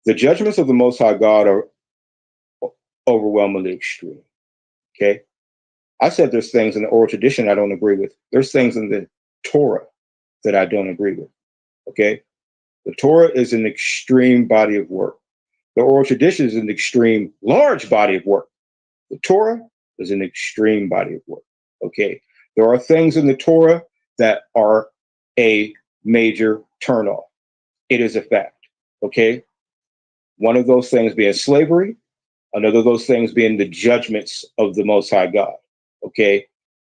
The judgments of the Most High God are overwhelmingly extreme. Okay. I said there's things in the oral tradition I don't agree with. There's things in the Torah that I don't agree with. Okay. The Torah is an extreme body of work. The oral tradition is an extreme large body of work. The Torah is an extreme body of work. Okay. There are things in the Torah that are a major turnoff. It is a fact. Okay. One of those things being slavery, another of those things being the judgments of the Most High God. Okay.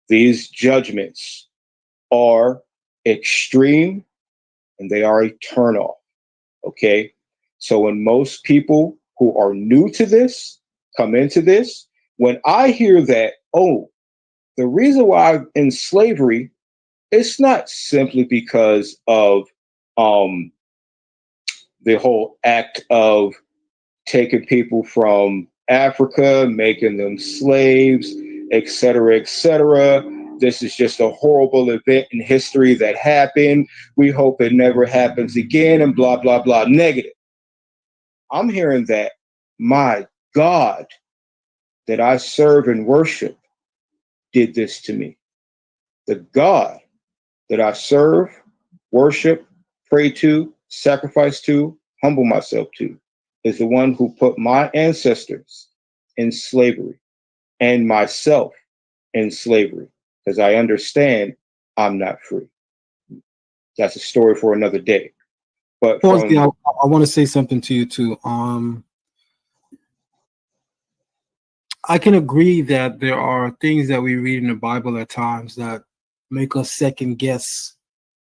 These judgments are extreme and they are a turnoff. Okay. So when most people who are new to this come into this, when I hear that, oh, the reason why I'm in slavery, it's not simply because of the whole act of taking people from Africa, making them slaves, et cetera, et cetera. This is just a horrible event in history that happened. We hope it never happens again, and blah, blah, blah, negative. I'm hearing that my God that I serve and worship did this to me. The God that I serve, worship, pray to, sacrifice to, humble myself to, is the one who put my ancestors in slavery and myself in slavery, because I understand I'm not free. That's a story for another day. But I want to say something to you too. I can agree that there are things that we read in the Bible at times that make us second guess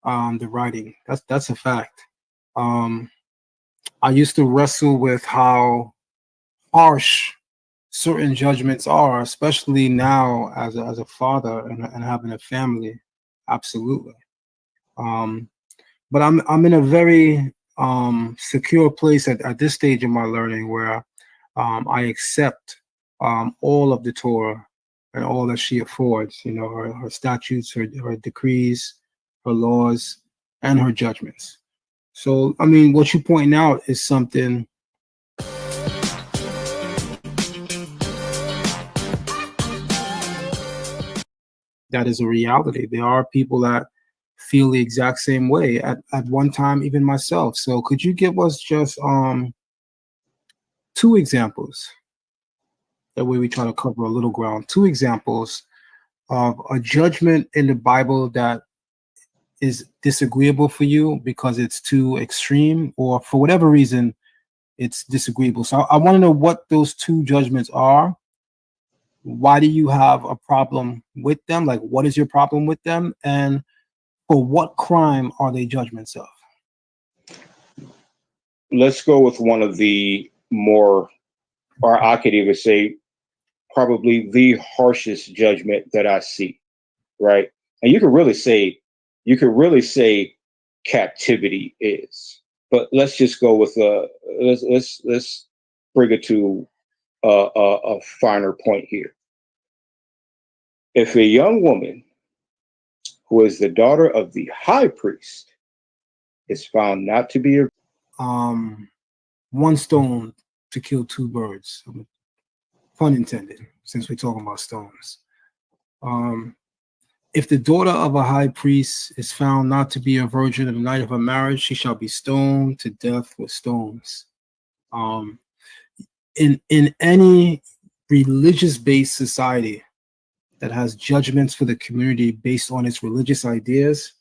the writing. That's a fact. I used to wrestle with how harsh certain judgments are, especially now as a father and having a family. Absolutely. But I'm in a very secure place at this stage of my learning where I accept all of the Torah and all that she affords, you know, her statutes, her decrees, her laws, and her judgments. So, I mean, what you point out is something that is a reality. There are people that feel the exact same way at one time, even myself. So could you give us just two examples? That way we try to cover a little ground. Two examples of a judgment in the Bible that is disagreeable for you because it's too extreme, or for whatever reason it's disagreeable. So I want to know what those two judgments are. Why do you have a problem with them? Like, what is your problem with them? And for what crime are they judgments of? Let's go with one of the more, or I could even say, probably the harshest judgment that I see, right? And you could really say captivity is, but let's just go with let's bring it to a finer point here. If a young woman who is the daughter of the high priest is found not to be one stone to kill two birds, pun intended, since we're talking about stones. If the daughter of a high priest is found not to be a virgin in the night of her marriage, she shall be stoned to death with stones. In any religious-based society that has judgments for the community based on its religious ideas,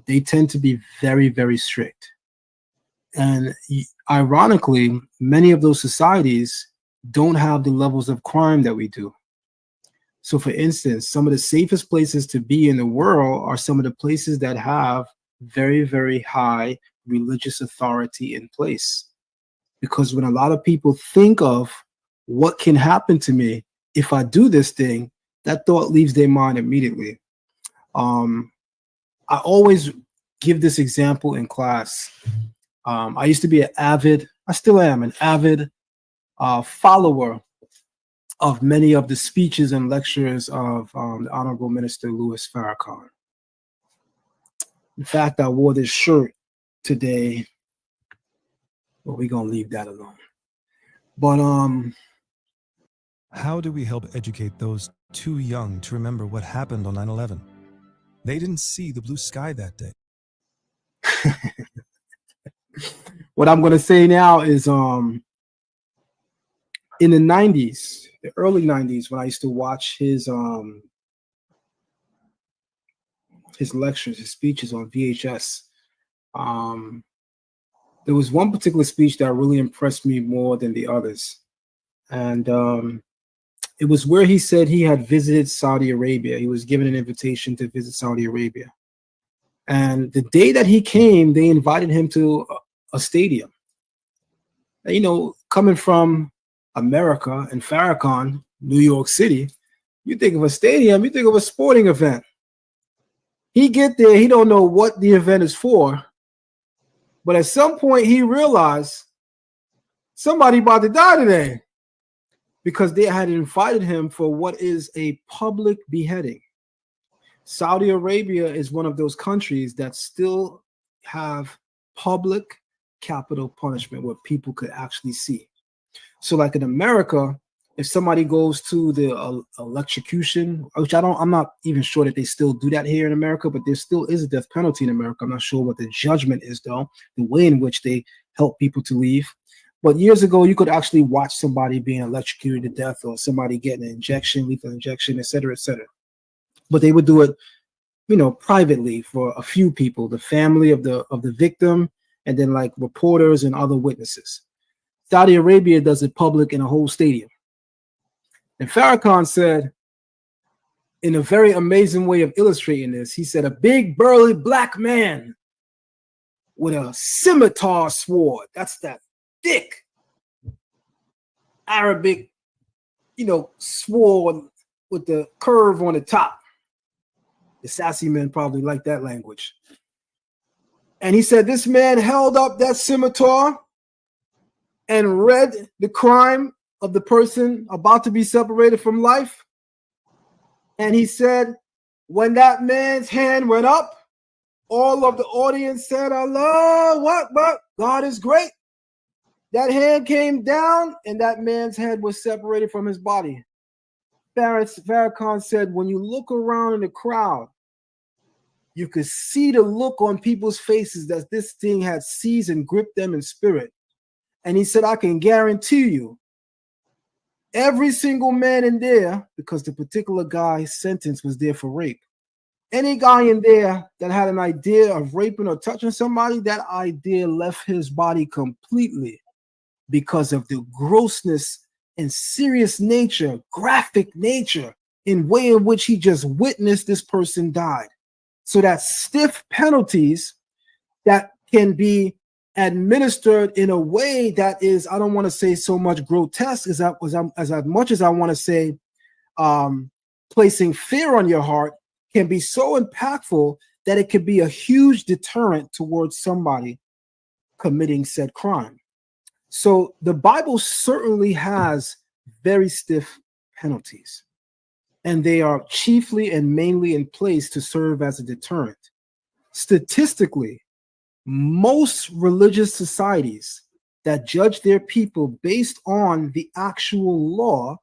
they tend to be very, very strict. And ironically, many of those societies don't have the levels of crime that we do. So for instance, some of the safest places to be in the world are some of the places that have very, very high religious authority in place. Because when a lot of people think of what can happen to me if I do this thing, that thought leaves their mind immediately. I always give this example in class. I used to be I still am an avid follower of many of the speeches and lectures of the Honorable Minister Louis Farrakhan. In fact, I wore this shirt today Well, we're gonna leave that alone. But how do we help educate those too young to remember what happened on 9/11? They didn't see the blue sky that day. what I'm gonna say now is in the 90s, the early 90s, when I used to watch his lectures, his speeches on VHS, there was one particular speech that really impressed me more than the others. And it was where he said he had visited Saudi Arabia. He was given an invitation to visit Saudi Arabia. And the day that he came, they invited him to a stadium. And, you know, coming from America and Farrakhan, New York City, you think of a stadium, you think of a sporting event. He get there, he don't know what the event is for. But at some point, he realized somebody about to die today, because they had invited him for what is a public beheading. Saudi Arabia is one of those countries that still have public capital punishment where people could actually see. So like in America, if somebody goes to the electrocution, which I'm not even sure that they still do that here in America, but there still is a death penalty in America. I'm not sure what the judgment is though, the way in which they help people to leave. But years ago, you could actually watch somebody being electrocuted to death, or somebody getting an injection, lethal injection, et cetera, et cetera. But they would do it, you know, privately for a few people, the family of the victim, and then like reporters and other witnesses. Saudi Arabia does it public in a whole stadium. And Farrakhan said, in a very amazing way of illustrating this, he said, a big burly black man with a scimitar sword. That's that thick Arabic, you know, sword with the curve on the top. The sassy men probably like that language. And he said this man held up that scimitar and read the crime of the person about to be separated from life. And he said, when that man's hand went up, all of the audience said, Allah, what? God is great. That hand came down and that man's head was separated from his body. Farrakhan said, when you look around in the crowd, you could see the look on people's faces that this thing had seized and gripped them in spirit. And he said, I can guarantee you, every single man in there, because the particular guy's sentence was there for rape, any guy in there that had an idea of raping or touching somebody, that idea left his body completely because of the grossness and serious nature, graphic nature, in way in which he just witnessed this person died. So that stiff penalties that can be administered in a way that is, I don't want to say so much grotesque as much as I want to say placing fear on your heart, can be so impactful that it could be a huge deterrent towards somebody committing said crime. So the Bible certainly has very stiff penalties, and they are chiefly and mainly in place to serve as a deterrent. Statistically, most religious societies that judge their people based on the actual law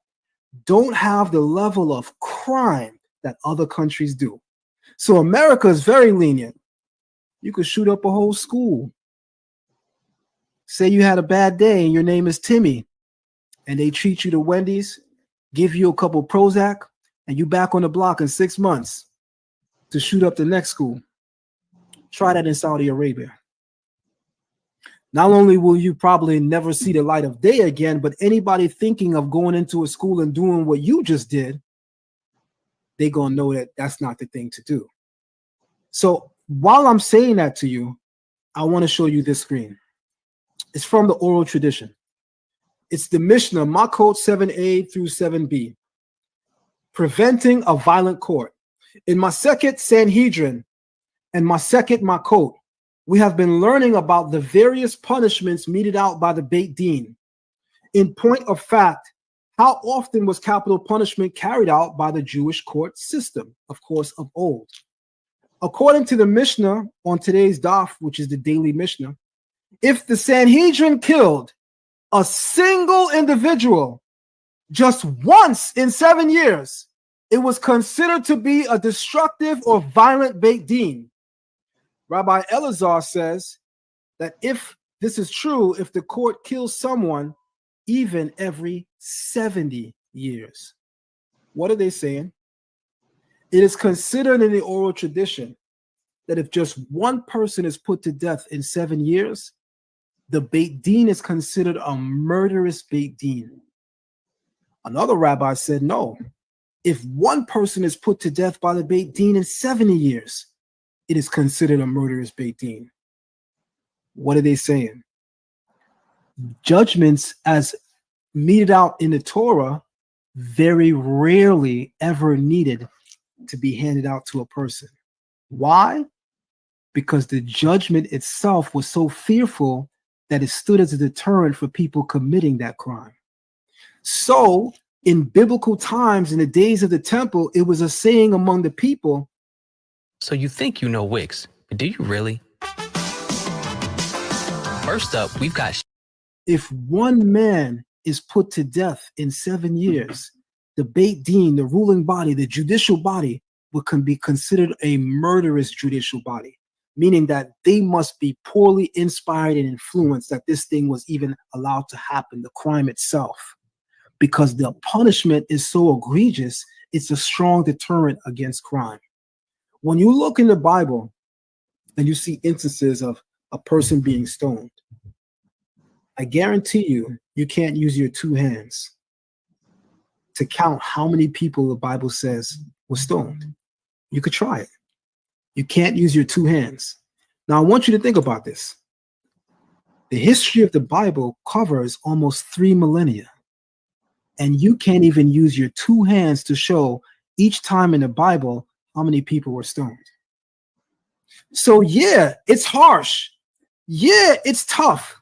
don't have the level of crime that other countries do. So America is very lenient. You could shoot up a whole school. Say you had a bad day and your name is Timmy, and they treat you to Wendy's, give you a couple Prozac, and you back on the block in 6 months to shoot up the next school. Try that in Saudi Arabia. Not only will you probably never see the light of day again, but anybody thinking of going into a school and doing what you just did, they're going to know that that's not the thing to do. So while I'm saying that to you, I want to show you this screen. It's from the oral tradition. It's the Mishnah, Makot 7a through 7b. Preventing a violent court. In Maseket Sanhedrin and Maseket Makot, we have been learning about the various punishments meted out by the Beit Din. In point of fact, how often was capital punishment carried out by the Jewish court system, of course, of old? According to the Mishnah on today's daf, which is the daily Mishnah, if the Sanhedrin killed a single individual just once in 7 years, it was considered to be a destructive or violent Beit Din. Rabbi Elazar says that if this is true, if the court kills someone even every 70 years, what are they saying? It is considered in the oral tradition that if just one person is put to death in 7 years, the Beit Din is considered a murderous Beit Din. Another rabbi said, no, if one person is put to death by the Beit Din in 70 years, it is considered a murderous Beit Din. What are they saying? Judgments as meted out in the Torah very rarely ever needed to be handed out to a person. Why? Because the judgment itself was so fearful that it stood as a deterrent for people committing that crime. So in biblical times, in the days of the temple, it was a saying among the people. So you think you know Wicks, but do you really? First up, we've got... If one man is put to death in 7 years, the Beit Din, the ruling body, the judicial body, can be considered a murderous judicial body, meaning that they must be poorly inspired and influenced that this thing was even allowed to happen, the crime itself. Because the punishment is so egregious, it's a strong deterrent against crime. When you look in the Bible and you see instances of a person being stoned, I guarantee you, you can't use your two hands to count how many people the Bible says were stoned. You could try it. You can't use your two hands. Now, I want you to think about this. The history of the Bible covers almost 3 millennia, and you can't even use your two hands to show each time in the Bible how many people were stoned. So yeah, it's harsh. Yeah, it's tough.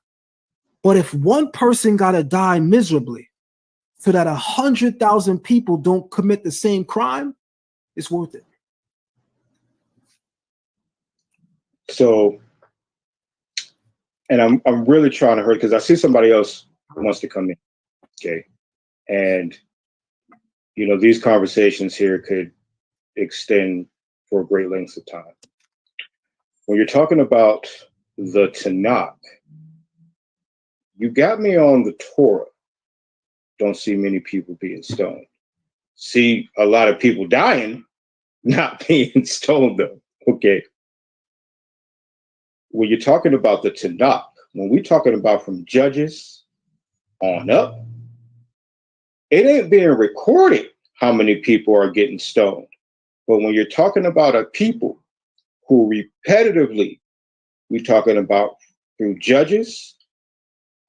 But if one person got to die miserably so that 100,000 people don't commit the same crime, it's worth it. So, and I'm really trying to hurry because I see somebody else who wants to come in. Okay. And, you know, these conversations here could extend for great lengths of time. When you're talking about the Tanakh, you got me on the Torah. Don't see many people being stoned. See a lot of people dying, not being stoned though. Okay. When you're talking about the Tanakh, when we're talking about from Judges on up, it ain't being recorded how many people are getting stoned. But when you're talking about a people who repetitively, we're talking about through Judges,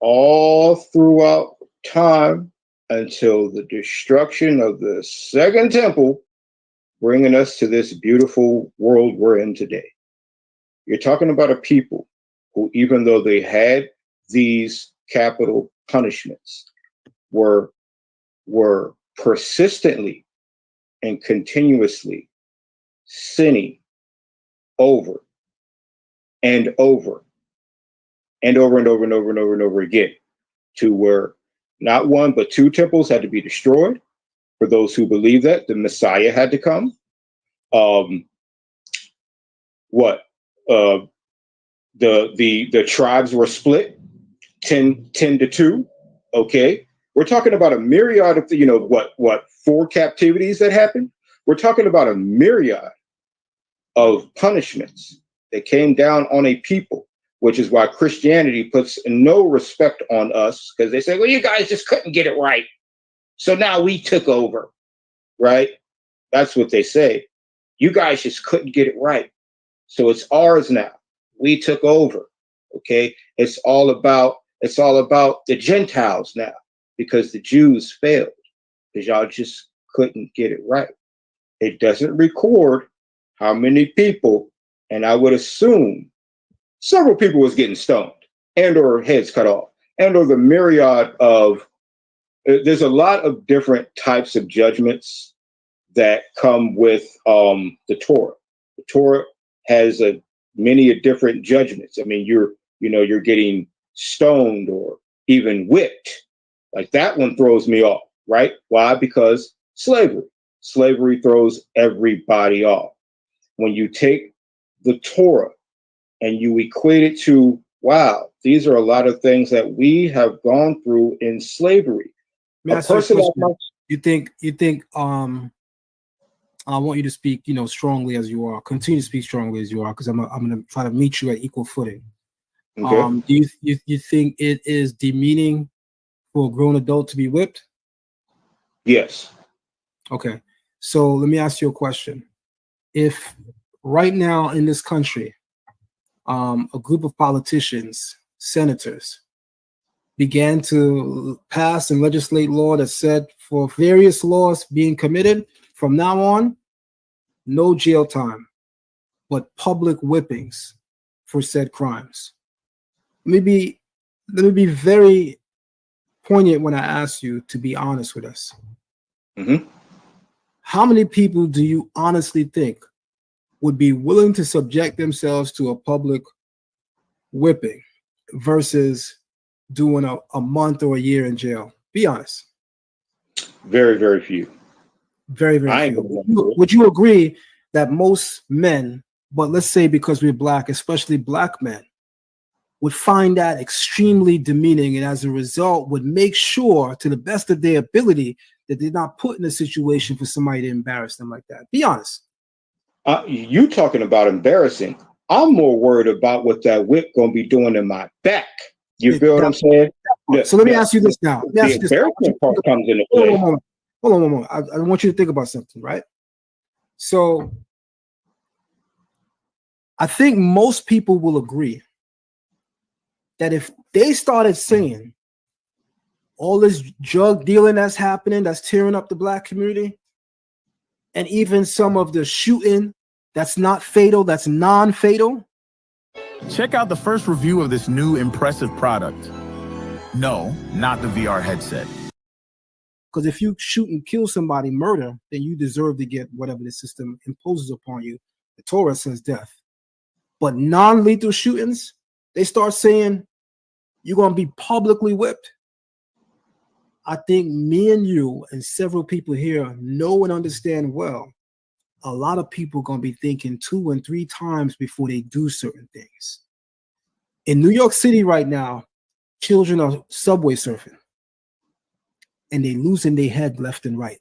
all throughout time until the destruction of the Second Temple, bringing us to this beautiful world we're in today. You're talking about a people who, even though they had these capital punishments, were persistently and continuously sinning over and over and over and over and over and over and over again, to where not one but 2 temples had to be destroyed. For those who believe that the Messiah had to come. The tribes were split 10 to 2. Okay, we're talking about a myriad of 4 captivities that happened. We're talking about a myriad of punishments that came down on a people, which is why Christianity puts no respect on us, because they say, well, you guys just couldn't get it right, so now we took over, right? That's what they say. You guys just couldn't get it right, so it's ours now. We took over. Okay, it's all about the Gentiles now, because the Jews failed, because y'all just couldn't get it right. It doesn't record how many people, and I would assume several people was getting stoned and or heads cut off, and or the myriad of, there's a lot of different types of judgments that come with the Torah. The Torah has many different judgments. I mean, you're you're getting stoned or even whipped. Like that one throws me off, right? Why? Because slavery throws everybody off. When you take the Torah and you equate it to, wow, these are a lot of things that we have gone through in slavery. Let me ask you a question. You think I want you to speak, strongly as you are. Continue to speak strongly as you are, because I'm going to try to meet you at equal footing. Okay. Do you think it is demeaning for a grown adult to be whipped? Yes. Okay. So let me ask you a question. If right now in this country, a group of politicians, senators, began to pass and legislate law that said for various laws being committed, from now on, no jail time, but public whippings for said crimes. Let me be very poignant when I ask you to be honest with us. Mm-hmm. How many people do you honestly think would be willing to subject themselves to a public whipping versus doing a month or a year in jail? Be honest. Very, very few. Very, very few. Would you agree that most men, but let's say because we're black, especially black men, would find that extremely demeaning, and as a result would make sure to the best of their ability that they're not put in a situation for somebody to embarrass them like that? Be honest. You talking about embarrassing. I'm more worried about what that whip gonna be doing in my back. You feel what I'm saying? So let me ask you this now. The embarrassment part comes into play. Hold on one moment. I want you to think about something, right? So I think most people will agree that if they started saying all this drug dealing that's happening, that's tearing up the black community, and even some of the shooting that's not fatal, that's non-fatal. Check out the first review of this new impressive product. No, not the VR headset. Because if you shoot and kill somebody, murder, then you deserve to get whatever the system imposes upon you. The Torah says death. But non-lethal shootings, they start saying you're going to be publicly whipped. I think me and you and several people here know and understand well, a lot of people are going to be thinking 2 and 3 times before they do certain things. In New York City right now, children are subway surfing and they losing their head left and right.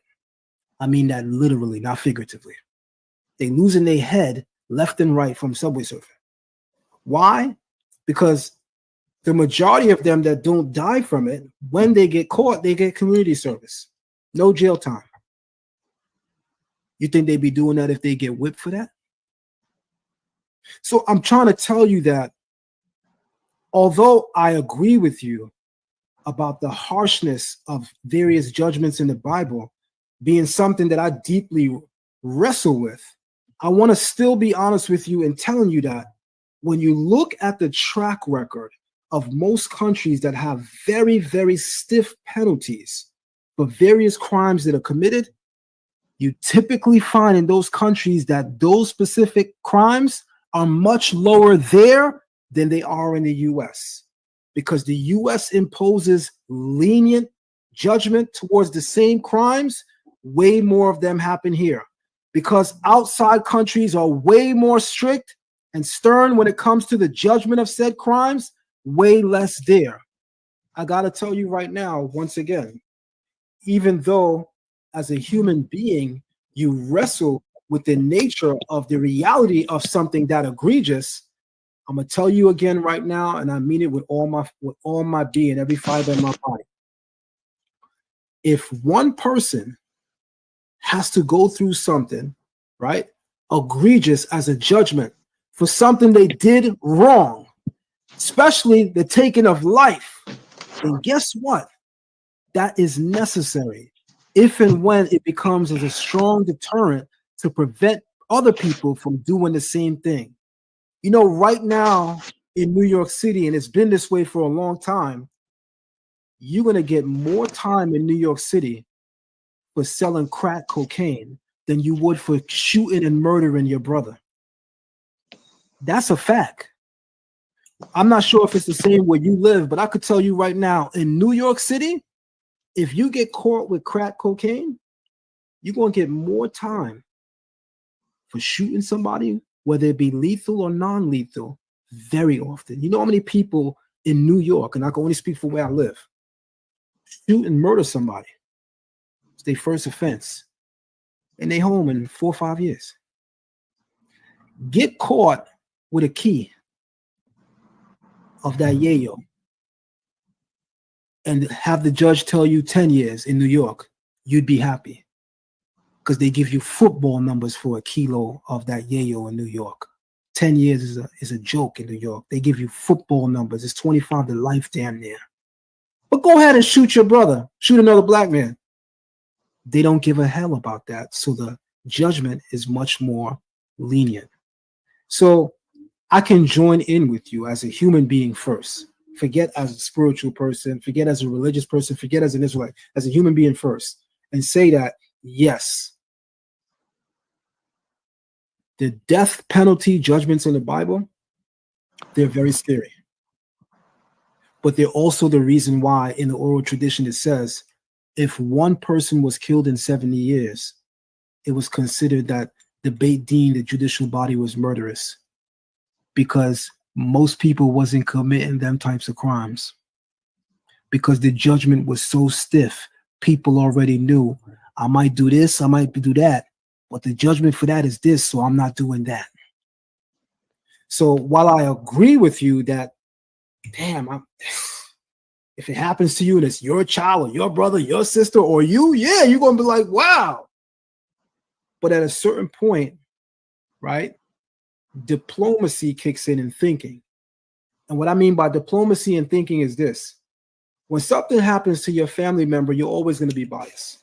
I mean that literally, not figuratively. They losing their head left and right from subway surfing. Why? Because the majority of them that don't die from it, when they get caught, they get community service. No jail time. You think they'd be doing that if they get whipped for that? So I'm trying to tell you that although I agree with you about the harshness of various judgments in the Bible being something that I deeply wrestle with, I want to still be honest with you in telling you that when you look at the track record of most countries that have very, very stiff penalties for various crimes that are committed, you typically find in those countries that those specific crimes are much lower there than they are in the US, because the US imposes lenient judgment towards the same crimes. Way more of them happen here because outside countries are way more strict and stern when it comes to the judgment of said crimes, way less there. I got to tell you right now, once again, even though as a human being, you wrestle with the nature of the reality of something that egregious, I'm going to tell you again right now, and I mean it with all my being, every fiber in my body. If one person has to go through something, right, egregious as a judgment for something they did wrong, especially the taking of life, then guess what? That is necessary if and when it becomes as a strong deterrent to prevent other people from doing the same thing. You know, right now in New York City, and it's been this way for a long time, you're going to get more time in New York City for selling crack cocaine than you would for shooting and murdering your brother. That's a fact. I'm not sure if it's the same where you live, but I could tell you right now, in New York City, if you get caught with crack cocaine, you're going to get more time for shooting somebody, whether it be lethal or non-lethal, very often. You know how many people in New York, and I can only speak for where I live, shoot and murder somebody. It's their first offense. And they home in 4 or 5 years. Get caught with a key of that yayo and have the judge tell you 10 years in New York, you'd be happy. Because they give you football numbers for a kilo of that yayo in New York. 10 years is a joke in New York. They give you football numbers. It's 25 to life damn near. But go ahead and shoot your brother. Shoot another black man. They don't give a hell about that. So the judgment is much more lenient. So I can join in with you as a human being first. Forget as a spiritual person. Forget as a religious person. Forget as an Israelite. As a human being first. And say that, yes, the death penalty judgments in the Bible, they're very scary. But they're also the reason why in the oral tradition it says, if one person was killed in 70 years, it was considered that the Beit Din, the judicial body, was murderous because most people wasn't committing them types of crimes. Because the judgment was so stiff, people already knew, I might do this, I might do that, but the judgment for that is this, so I'm not doing that. So while I agree with you that, damn, if it happens to you and it's your child or your brother, your sister, or you, yeah, you're going to be like, wow. But at a certain point, right, diplomacy kicks in thinking. And what I mean by diplomacy and thinking is this. When something happens to your family member, you're always going to be biased.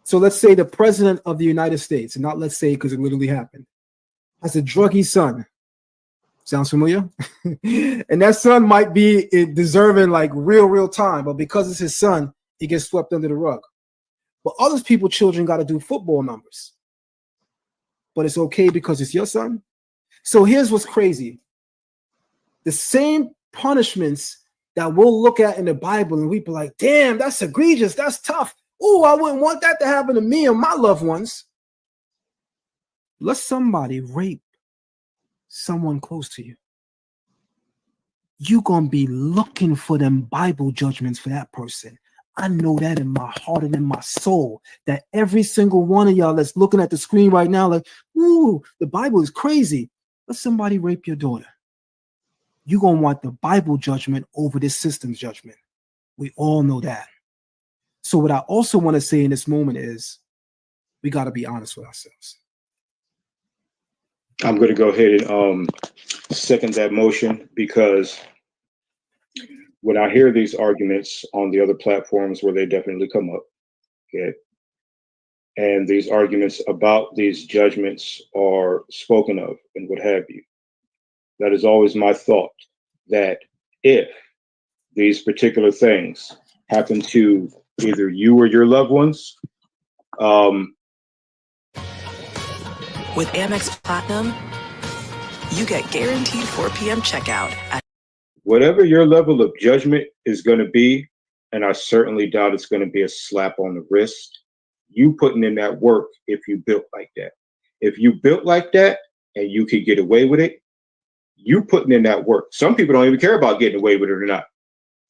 So let's say the president of the United States, and not let's say because it literally happened, has a druggy son. Sounds familiar? And that son might be deserving like real time, but because it's his son, he gets swept under the rug. But other people's children got to do football numbers. But it's okay because it's your son. So here's what's crazy. The same punishments that we'll look at in the Bible and we be like, damn, that's egregious, that's tough. Oh, I wouldn't want that to happen to me and my loved ones. Let somebody rape someone close to you. You're going to be looking for them Bible judgments for that person. I know that in my heart and in my soul, that every single one of y'all that's looking at the screen right now, like, ooh, the Bible is crazy. Let somebody rape your daughter. You're going to want the Bible judgment over this system's judgment. We all know that. So what I also want to say in this moment is we got to be honest with ourselves. I'm going to go ahead and second that motion, because when I hear these arguments on the other platforms where they definitely come up, okay, and these arguments about these judgments are spoken of and what have you, that is always my thought, that if these particular things happen to either you or your loved ones, with Amex Platinum, you get guaranteed 4 p.m. checkout. Whatever your level of judgment is going to be, and I certainly doubt it's going to be a slap on the wrist, you putting in that work if you built like that. If you built like that and you could get away with it, you putting in that work. Some people don't even care about getting away with it or not.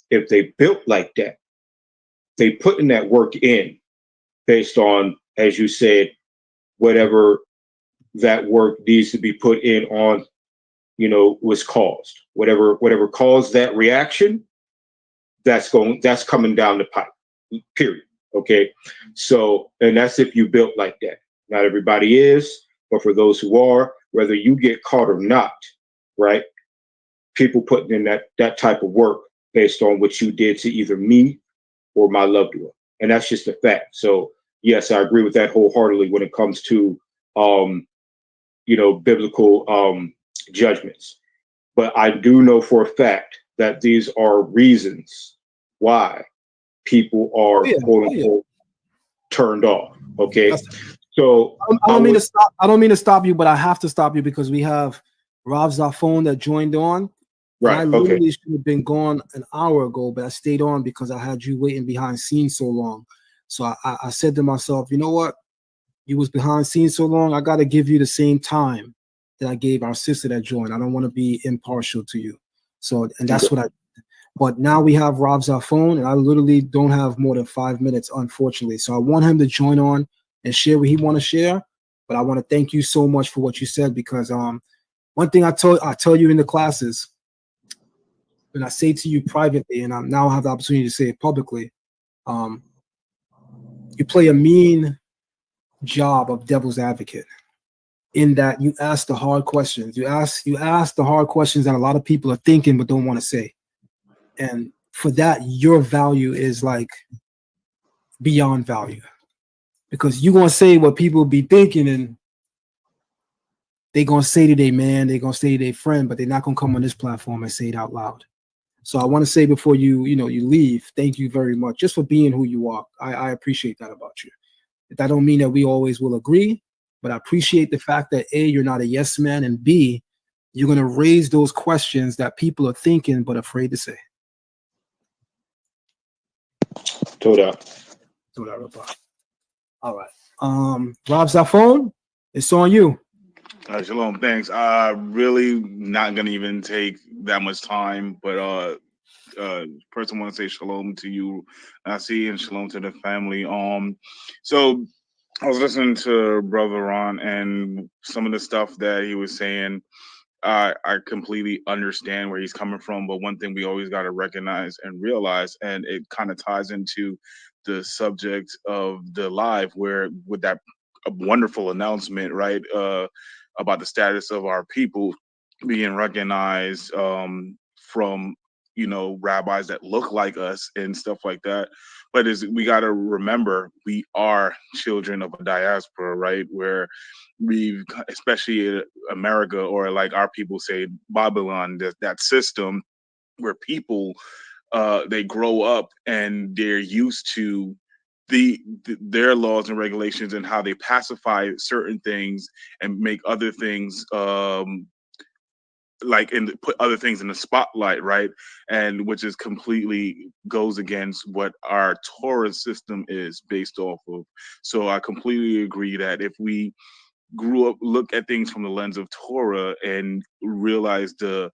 If they built like that, they putting that work in based on, as you said, whatever that work needs to be put in on, was caused. Whatever caused that reaction, that's coming down the pipe, period. Okay. So, and that's if you built like that. Not everybody is, but for those who are, whether you get caught or not, right? People putting in that type of work based on what you did to either me or my loved one. And that's just a fact. So yes, I agree with that wholeheartedly when it comes to, biblical judgments. But I do know for a fact that these are reasons why people are quote unquote turned off. Okay. So I don't mean to stop you, but I have to stop you because we have Rav Zafon that joined on. And I Right. Okay. literally should have been gone an hour ago, but I stayed on because I had you waiting behind scenes so long. So I said to myself, you know what? You was behind scenes so long. I got to give you the same time that I gave our sister that joined. I don't want to be impartial to you. So, and that's Okay. what I. But now we have Rob's our phone, and I literally don't have more than 5 minutes, unfortunately. So I want him to join on and share what he want to share. But I want to thank you so much for what you said, because one thing I tell you in the classes, and I say to you privately, and I now have the opportunity to say it publicly, you play a mean job of devil's advocate, in that you ask the hard questions. You ask the hard questions that a lot of people are thinking but don't want to say. And for that, your value is like beyond value, because you're gonna say what people be thinking, and they're gonna say to their man, they're gonna say to their friend, but they're not gonna come on this platform and say it out loud. So I want to say before you leave, thank you very much just for being who you are. I appreciate that about you. That don't mean that we always will agree, but I appreciate the fact that A, you're not a yes man, and B, you're gonna raise those questions that people are thinking but afraid to say. Torah. So that reply. All right. Rob's our phone. It's on you. Shalom, thanks. Really not gonna even take that much time, but first I want to say shalom to you, Nasi, and shalom to the family. So I was listening to Brother Ron and some of the stuff that he was saying. I completely understand where he's coming from, but one thing we always got to recognize and realize, and it kind of ties into the subject of the live, where with that a wonderful announcement, right, about the status of our people being recognized from rabbis that look like us and stuff like that. But we got to remember, we are children of a diaspora, right, where we've, especially in America, or like our people say, Babylon, that system where people they grow up and they're used to their laws and regulations and how they pacify certain things and make other things and put other things in the spotlight, right? And which is completely goes against what our Torah system is based off of. So I completely agree that if we grew up, look at things from the lens of Torah and realize the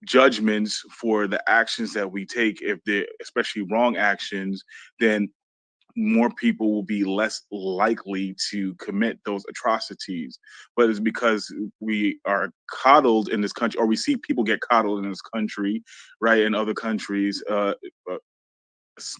judgments for the actions that we take, if they're especially wrong actions, then more people will be less likely to commit those atrocities. But it's because we are coddled in this country, or we see people get coddled in this country, right? In other countries that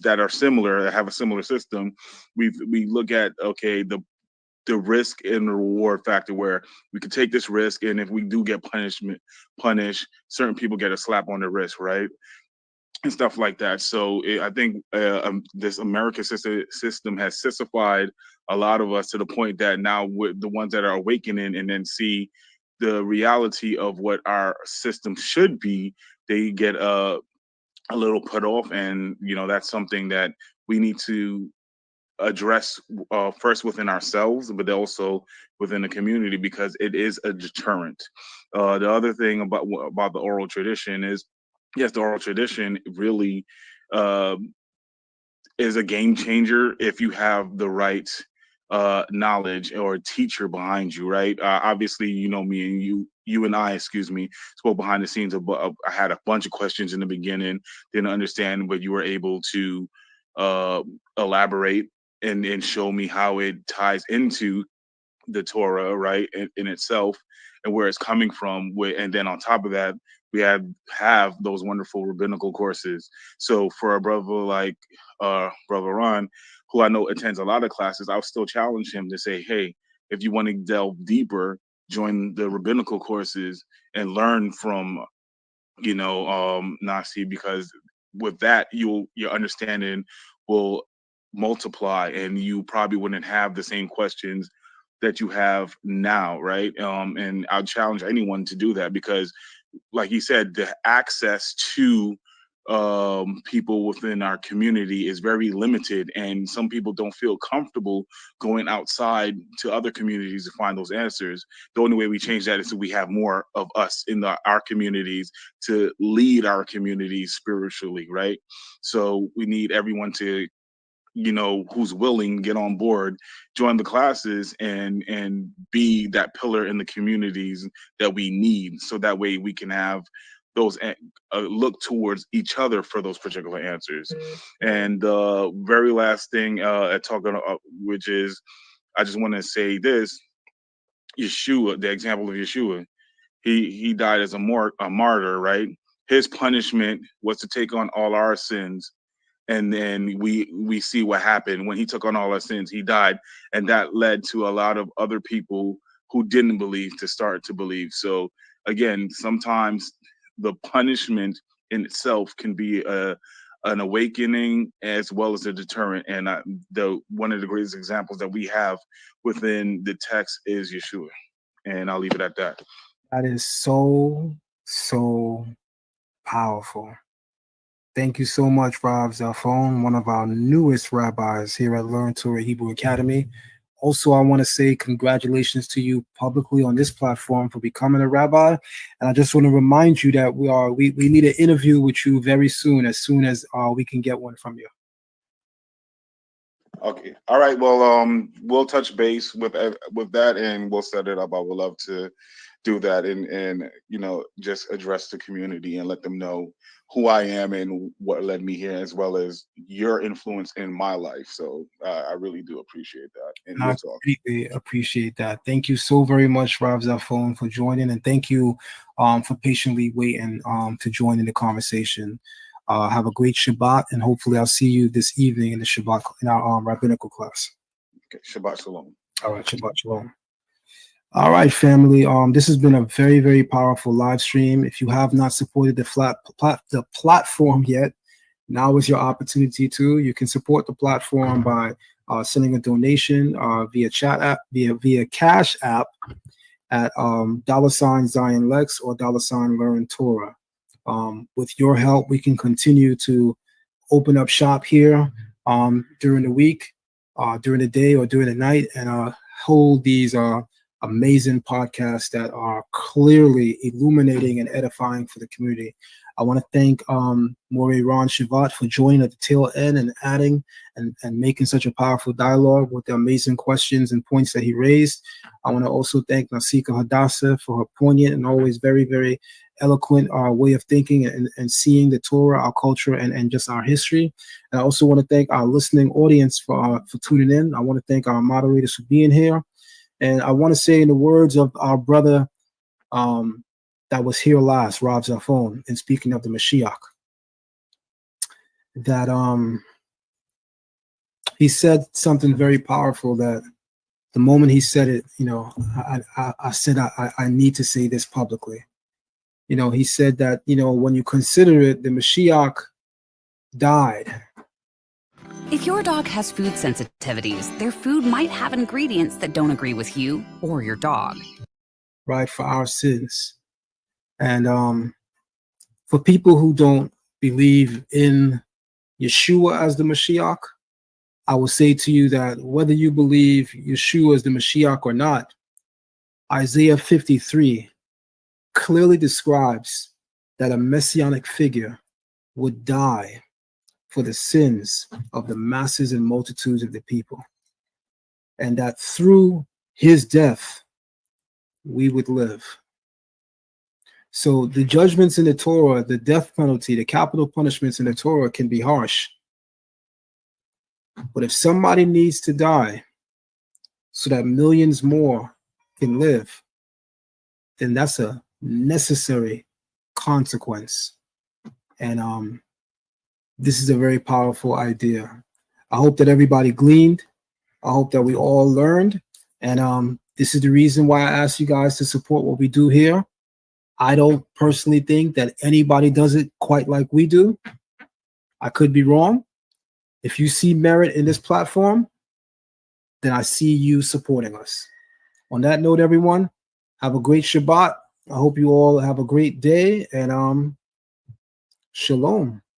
are similar, that have a similar system, we look at, okay, the risk and reward factor, where we could take this risk, and if we do get punished, certain people get a slap on the wrist, right? And stuff like that. So I think this American system has sissified a lot of us to the point that now with the ones that are awakening and then see the reality of what our system should be, they get a little put off. And, that's something that we need to address first within ourselves, but also within the community, because it is a deterrent. The other thing about the oral tradition is, yes, the oral tradition really is a game changer if you have the right knowledge or teacher behind you, right? Obviously, me and you and I, excuse me, spoke behind the scenes. I had a bunch of questions in the beginning, didn't understand, but you were able to elaborate and show me how it ties into the Torah, right, in itself, and where it's coming from. And then on top of that, we have those wonderful rabbinical courses. So for a brother like Brother Ron, who I know attends a lot of classes, I'll still challenge him to say, hey, if you want to delve deeper, join the rabbinical courses and learn from Nasi, because with that, your understanding will multiply, and you probably wouldn't have the same questions that you have now, right? And I'll challenge anyone to do that, because like you said, the access to people within our community is very limited, and some people don't feel comfortable going outside to other communities to find those answers. The only way we change that is if we have more of us in our communities to lead our communities spiritually, right? So we need everyone to, who's willing, get on board, join the classes, and be that pillar in the communities that we need, so that way we can have those look towards each other for those particular answers. And the very last thing talking which is, I just want to say this: Yeshua, the example of Yeshua, he died as a martyr, right? His punishment was to take on all our sins, and then we see what happened when he took on all our sins. He died, and that led to a lot of other people who didn't believe to start to believe. So again, sometimes the punishment in itself can be an awakening as well as a deterrent. And one of the greatest examples that we have within the text is Yeshua. And I'll leave it at that. That is so powerful. Thank you so much, Rav Zafon, one of our newest rabbis here at Learn Torah Hebrew Academy. Also, I want to say congratulations to you publicly on this platform for becoming a rabbi. And I just want to remind you that we need an interview with you very soon as we can get one from you. Okay. All right. Well, we'll touch base with that, and we'll set it up. I would love to do that and just address the community and let them know who I am and what led me here, as well as your influence in my life. So I really do appreciate that. And I completely appreciate that. Thank you so very much, Rav Zafon, for joining, and thank you for patiently waiting to join in the conversation. Have a great Shabbat, and hopefully I'll see you this evening in the Shabbat in our rabbinical class. Okay, Shabbat Shalom. All right, Shabbat Shalom. All right, family. This has been a very, very powerful live stream. If you have not supported the platform yet, now is your opportunity to. You can support the platform by sending a donation via chat app, via Cash App at $ Zion Lex or $ Learn Torah. With your help, we can continue to open up shop here during the week, during the day, or during the night, and hold these amazing podcasts that are clearly illuminating and edifying for the community. I want to thank Morey Ron Shavat for joining at the tail end and adding and making such a powerful dialogue with the amazing questions and points that he raised. I want to also thank Nasika Hadassah for her poignant and always very, very eloquent way of thinking and seeing the Torah, our culture, and just our history. And I also want to thank our listening audience for tuning in. I want to thank our moderators for being here. And I want to say, in the words of our brother that was here last, Rav Zafon, and speaking of the Mashiach, that he said something very powerful, that the moment he said it, I said, I need to say this publicly. He said that, when you consider it, the Mashiach died. If your dog has food sensitivities, their food might have ingredients that don't agree with you or your dog. Right, for our sins. And for people who don't believe in Yeshua as the Mashiach, I will say to you that whether you believe Yeshua as the Mashiach or not, Isaiah 53 clearly describes that a messianic figure would die for the sins of the masses and multitudes of the people, and that through his death we would live. So the judgments in the Torah, the death penalty, the capital punishments in the Torah can be harsh. But if somebody needs to die so that millions more can live, then that's a necessary consequence. And this is a very powerful idea. I hope that everybody gleaned. I hope that we all learned. And this is the reason why I ask you guys to support what we do here. I don't personally think that anybody does it quite like we do. I could be wrong. If you see merit in this platform, then I see you supporting us. On that note, everyone, have a great Shabbat. I hope you all have a great day, and shalom.